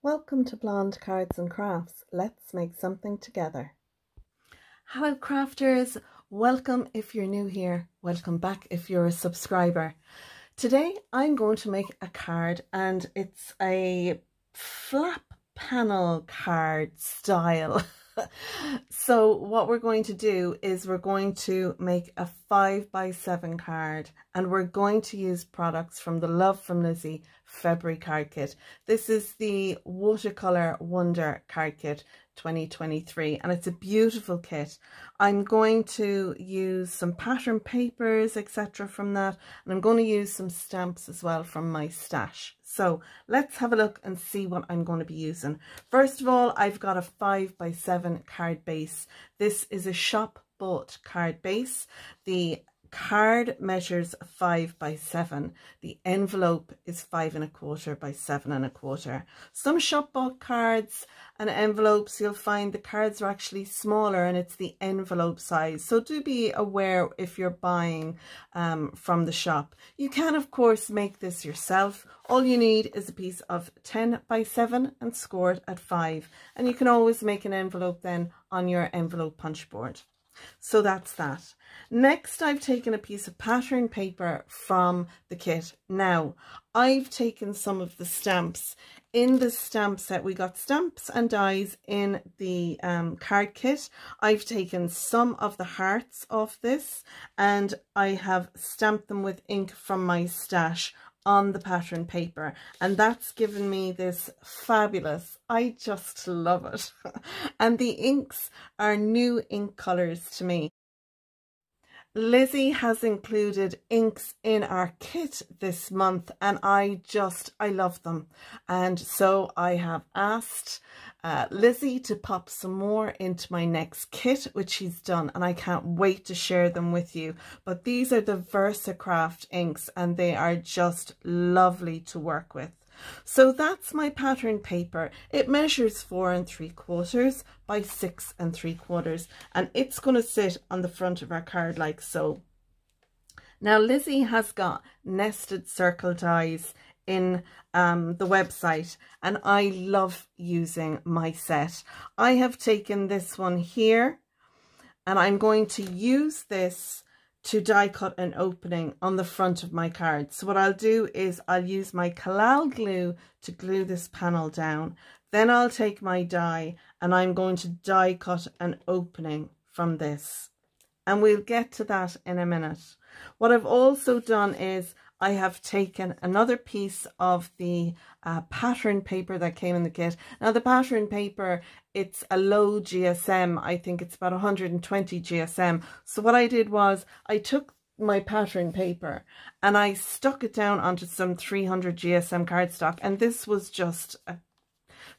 Welcome to Blonde Cards and Crafts. Let's make something together. Hello crafters, welcome if you're new here, welcome back if you're a subscriber. Today I'm going to make a card and it's a flap panel card style. So what we're going to do is we're going to make a 5x7 card and we're going to use products from the From Lizi February card kit. This is the Watercolour Wonder card kit 2023 and it's a beautiful kit. I'm going to use some pattern papers etc from that, and I'm going to use some stamps as well from my stash. So let's have a look and see what I'm going to be using. First of all, I've got a 5x7 card base. This is a shop bought card base. The card measures 5x7. The envelope is 5 1/4 by 7 1/4. Some shop bought cards and envelopes, you'll find the cards are actually smaller and it's the envelope size. So do be aware if you're buying from the shop. You can of course make this yourself. All you need is a piece of 10x7 and score it at 5. And you can always make an envelope then on your envelope punch board. So that's that. Next, I've taken a piece of pattern paper from the kit. Now, I've taken some of the stamps. In the stamp set, we got stamps and dies in the card kit. I've taken some of the hearts off this and I have stamped them with ink from my stash on the pattern paper, and that's given me this fabulous, I just love it. And the inks are new ink colors to me. Lizi has included inks in our kit this month and I love them, and so I have asked Lizi to pop some more into my next kit, which she's done, and I can't wait to share them with you. But these are the VersaCraft inks and they are just lovely to work with. So that's my pattern paper. It measures 4 3/4 by 6 3/4 and it's going to sit on the front of our card like so. Now Lizi has got nested circle dies in the website and I love using my set. I have taken this one here and I'm going to use this to die cut an opening on the front of my card. So what I'll do is I'll use my collal glue to glue this panel down. Then I'll take my die and I'm going to die cut an opening from this. And we'll get to that in a minute. What I've also done is I have taken another piece of the pattern paper that came in the kit. Now the pattern paper, it's a low GSM. I think it's about 120 GSM. So what I did was I took my pattern paper and I stuck it down onto some 300 GSM cardstock, and this was just a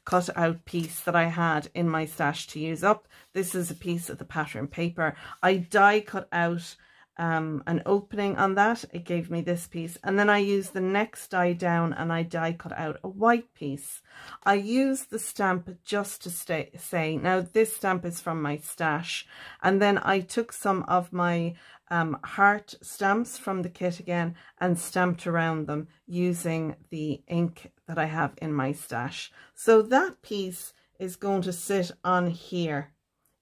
cut out piece that I had in my stash to use up. This is a piece of the pattern paper. I die cut out an opening on that. It gave me this piece, and then I used the next die down and I die cut out a white piece. I used the stamp just to say, now this stamp is from my stash, and then I took some of my heart stamps from the kit again and stamped around them using the ink that I have in my stash. So that piece is going to sit on here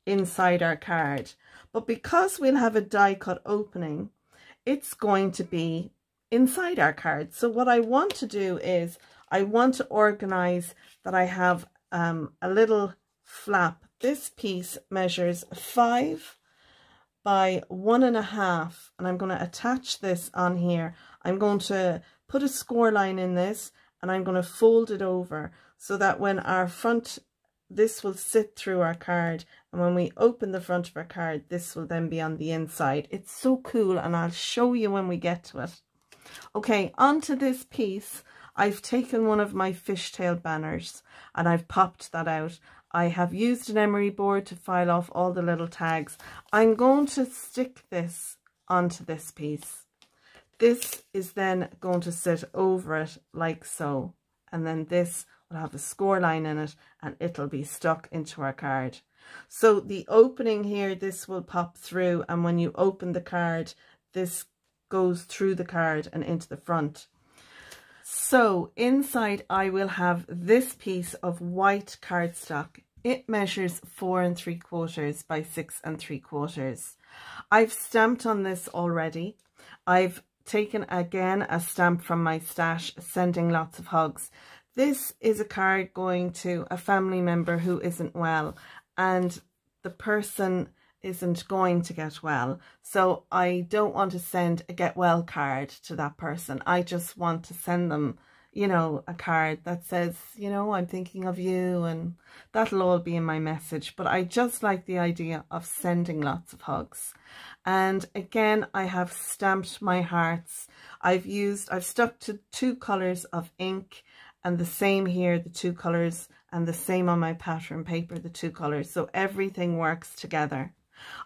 inside our card, but because we'll have a die cut opening, it's going to be inside our card. So what I want to do is I want to organize that I have a little flap. This piece measures 5 by 1 1/2 and I'm going to attach this on here. I'm going to put a score line in this and I'm going to fold it over so that when our front, this will sit through our card, and when we open the front of our card, this will then be on the inside. It's so cool and I'll show you when we get to it. Okay, onto this piece, I've taken one of my fishtail banners and I've popped that out. I have used an emery board to file off all the little tags. I'm going to stick this onto this piece. This is then going to sit over it like so, and then this will have a score line in it and it'll be stuck into our card. So the opening here, this will pop through, and when you open the card, this goes through the card and into the front. So inside I will have this piece of white cardstock. It measures 4 3/4 by 6 3/4. I've stamped on this already. I've taken again a stamp from my stash, sending lots of hugs. This is a card going to a family member who isn't well, and the person isn't going to get well. So I don't want to send a get well card to that person. I just want to send them, you know, a card that says, you know, I'm thinking of you, and that'll all be in my message. But I just like the idea of sending lots of hugs. And again, I have stamped my hearts. I've stuck to 2 colors of ink, and the same here, the 2 colors, and the same on my pattern paper, the 2 colors. So everything works together.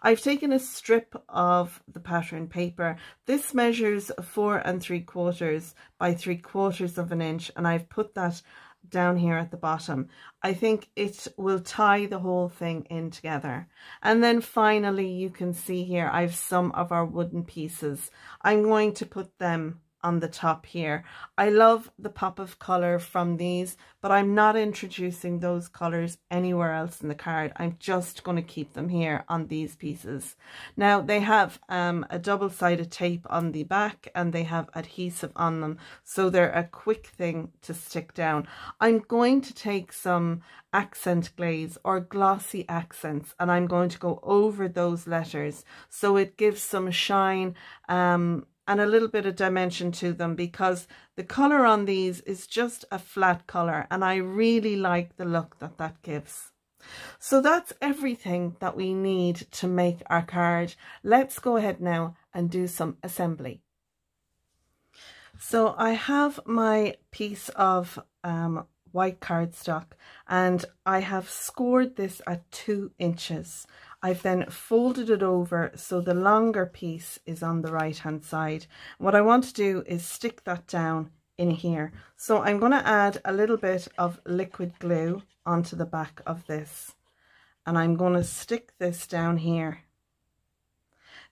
I've taken a strip of the pattern paper. This measures 4 3/4 by 3/4 of an inch, and I've put that down here at the bottom. I think it will tie the whole thing in together. And then finally, you can see here, I've some of our wooden pieces. I'm going to put them on the top here. I love the pop of colour from these, but I'm not introducing those colours anywhere else in the card. I'm just going to keep them here on these pieces. Now they have a double-sided tape on the back, and they have adhesive on them, so they're a quick thing to stick down. I'm going to take some accent glaze or glossy accents, and I'm going to go over those letters so it gives some shine and a little bit of dimension to them, because the colour on these is just a flat colour, and I really like the look that that gives. So that's everything that we need to make our card. Let's go ahead now and do some assembly. So I have my piece of white cardstock, and I have scored this at 2 inches. I've then folded it over so the longer piece is on the right hand side. What I want to do is stick that down in here. So I'm going to add a little bit of liquid glue onto the back of this, and I'm going to stick this down here.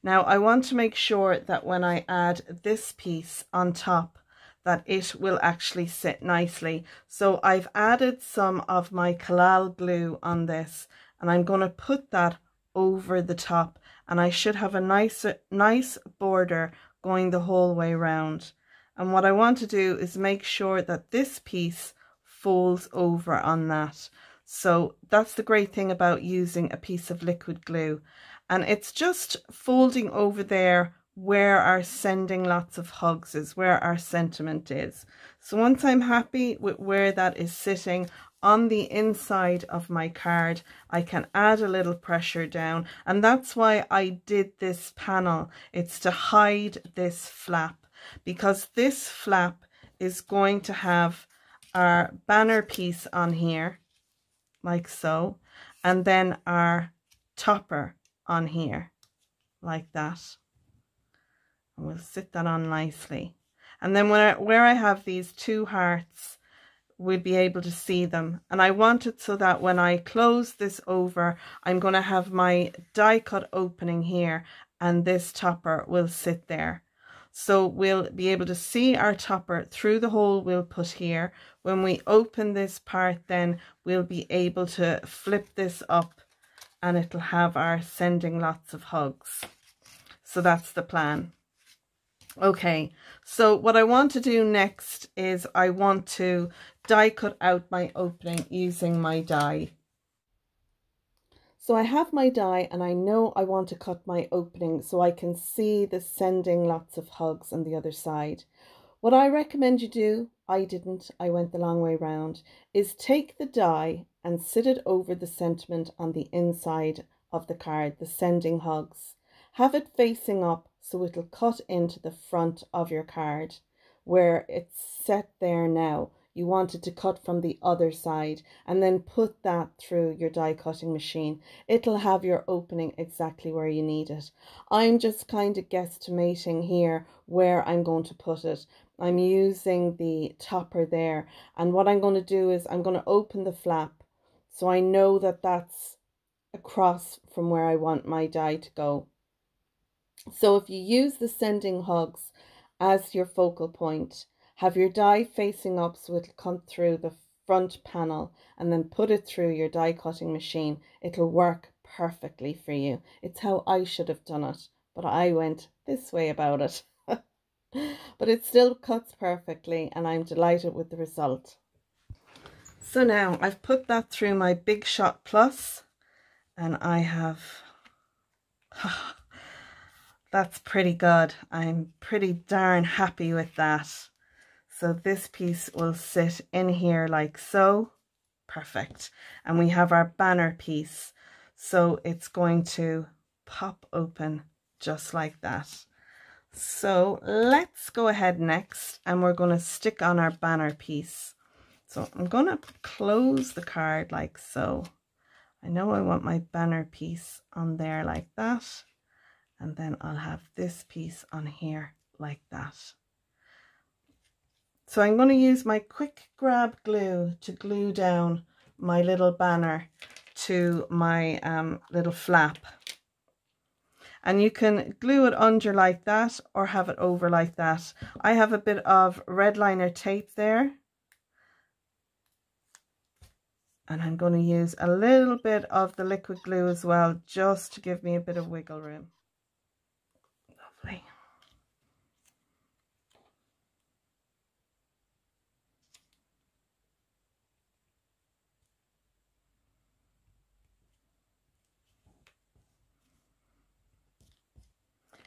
Now I want to make sure that when I add this piece on top, that it will actually sit nicely. So I've added some of my collal glue on this, and I'm going to put that over the top, and I should have a nice border going the whole way around. And what I want to do is make sure that this piece folds over on that. So that's the great thing about using a piece of liquid glue, and it's just folding over there where our sending lots of hugs is, where our sentiment is. So once I'm happy with where that is sitting on the inside of my card, I can add a little pressure down, and that's why I did this panel. It's to hide this flap, because this flap is going to have our banner piece on here, like so, and then our topper on here, like that. And we'll sit that on nicely. And then where I have these 2 hearts, we'll be able to see them. And I want it so that when I close this over, I'm going to have my die cut opening here, and this topper will sit there. So we'll be able to see our topper through the hole we'll put here. When we open this part, then we'll be able to flip this up, and it'll have our sending lots of hugs. So that's the plan. Okay, so what I want to do next is I want to die cut out my opening using my die. So I have my die, and I know I want to cut my opening so I can see the sending lots of hugs on the other side. What I recommend you do, I didn't, I went the long way round, is take the die and sit it over the sentiment on the inside of the card, the sending hugs. Have it facing up so it'll cut into the front of your card. Where it's set there now, you want it to cut from the other side, and then put that through your die cutting machine. It'll have your opening exactly where you need it. I'm just kind of guesstimating here where I'm going to put it. I'm using the topper there, and what I'm going to do is I'm going to open the flap so I know that that's across from where I want my die to go. So if you use the sending hugs as your focal point, Have your die facing up so it'll come through the front panel, and then put it through your die cutting machine. It'll work perfectly for you. It's how I should have done it, but I went this way about it. But it still cuts perfectly, and I'm delighted with the result. So now I've put that through my Big Shot Plus, and I have that's pretty good. I'm pretty darn happy with that. So this piece will sit in here like so. Perfect. And we have our banner piece, so it's going to pop open just like that. So let's go ahead next, and we're going to stick on our banner piece. So I'm going to close the card like so. I know I want my banner piece on there like that, and then I'll have this piece on here like that. So I'm going to use my quick grab glue to glue down my little banner to my little flap. And you can glue it under like that or have it over like that. I have a bit of red liner tape there. And I'm going to use a little bit of the liquid glue as well, just to give me a bit of wiggle room. Lovely.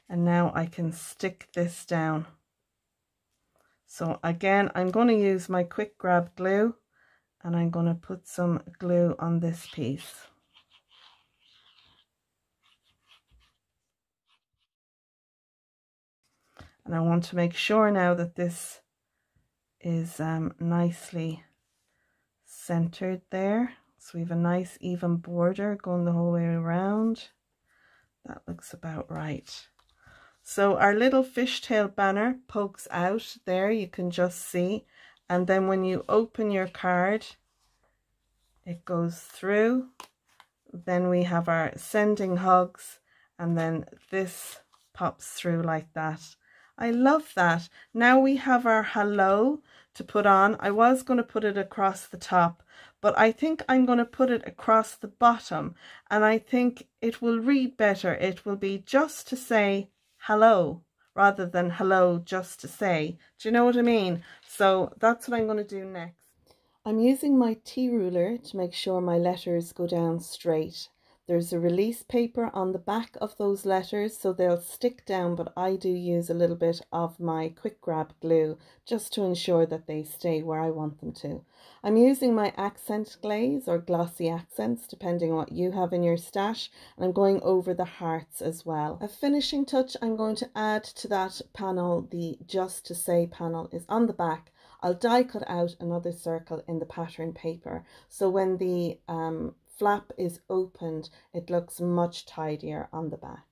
And now I can stick this down. So again, I'm going to use my quick grab glue, and I'm going to put some glue on this piece. And I want to make sure now that this is nicely centered there. So we have a nice even border going the whole way around. That looks about right. So our little fishtail banner pokes out there, you can just see. And then when you open your card, it goes through. Then we have our sending hugs, and then this pops through like that. I love that. Now we have our hello to put on. I was going to put it across the top, but I think I'm going to put it across the bottom, and I think it will read better. It will be just to say hello rather than hello just to say. Do you know what I mean? So that's what I'm going to do next. I'm using my T ruler to make sure my letters go down straight. There's a release paper on the back of those letters, so they'll stick down, but I do use a little bit of my quick grab glue just to ensure that they stay where I want them to. I'm using my accent glaze or glossy accents, depending on what you have in your stash, and I'm going over the hearts as well. A finishing touch I'm going to add to that panel, the Just to Say panel, is on the back. I'll die cut out another circle in the pattern paper, so when the flap is opened, it looks much tidier on the back.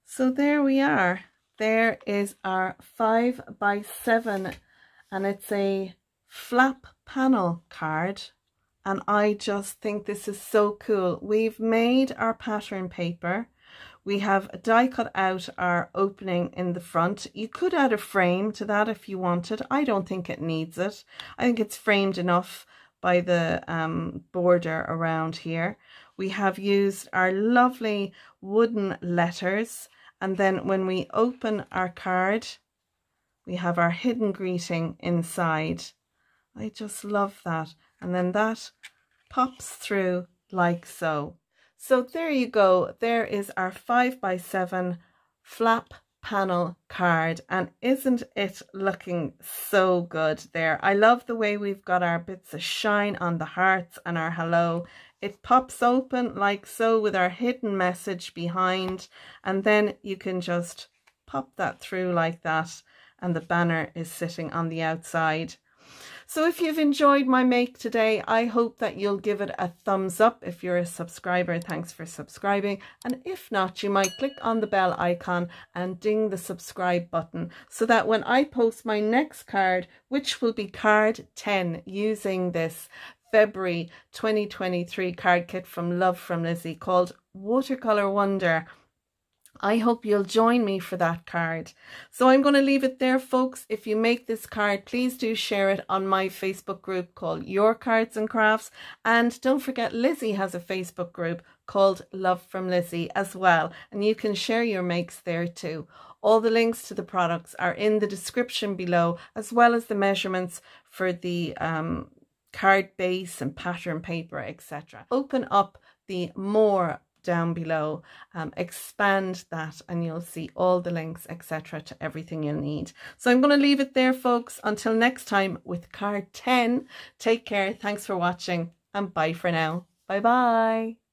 So there we are. There is our 5x7, and it's a flap panel card, and I just think this is so cool. We've made our pattern paper. We have die cut out our opening in the front. You could add a frame to that if you wanted. I don't think it needs it. I think it's framed enough by the border around here. We have used our lovely wooden letters, and then when we open our card, we have our hidden greeting inside. I just love that. And then that pops through like so. So there you go. There is our 5x7 flap panel card, and isn't it looking so good there? I love the way we've got our bits of shine on the hearts and our hello. It pops open like so with our hidden message behind, and then you can just pop that through like that, and the banner is sitting on the outside. So if you've enjoyed my make today, I hope that you'll give it a thumbs up. If you're a subscriber, thanks for subscribing. And if not, you might click on the bell icon and ding the subscribe button, so that when I post my next card, which will be card 10, using this February 2023 card kit from From Lizi called Watercolour Wonder, I hope you'll join me for that card. So I'm going to leave it there, folks. If you make this card, please do share it on my Facebook group called Your Cards and Crafts. And don't forget, Lizi has a Facebook group called Love from Lizi as well. And you can share your makes there too. All the links to the products are in the description below, as well as the measurements for the card base and pattern paper, etc. Open up the more down below, expand that, and you'll see all the links, etc., to everything you'll need. So I'm going to leave it there, folks. Until next time with card 10, take care, thanks for watching, and bye for now. Bye bye.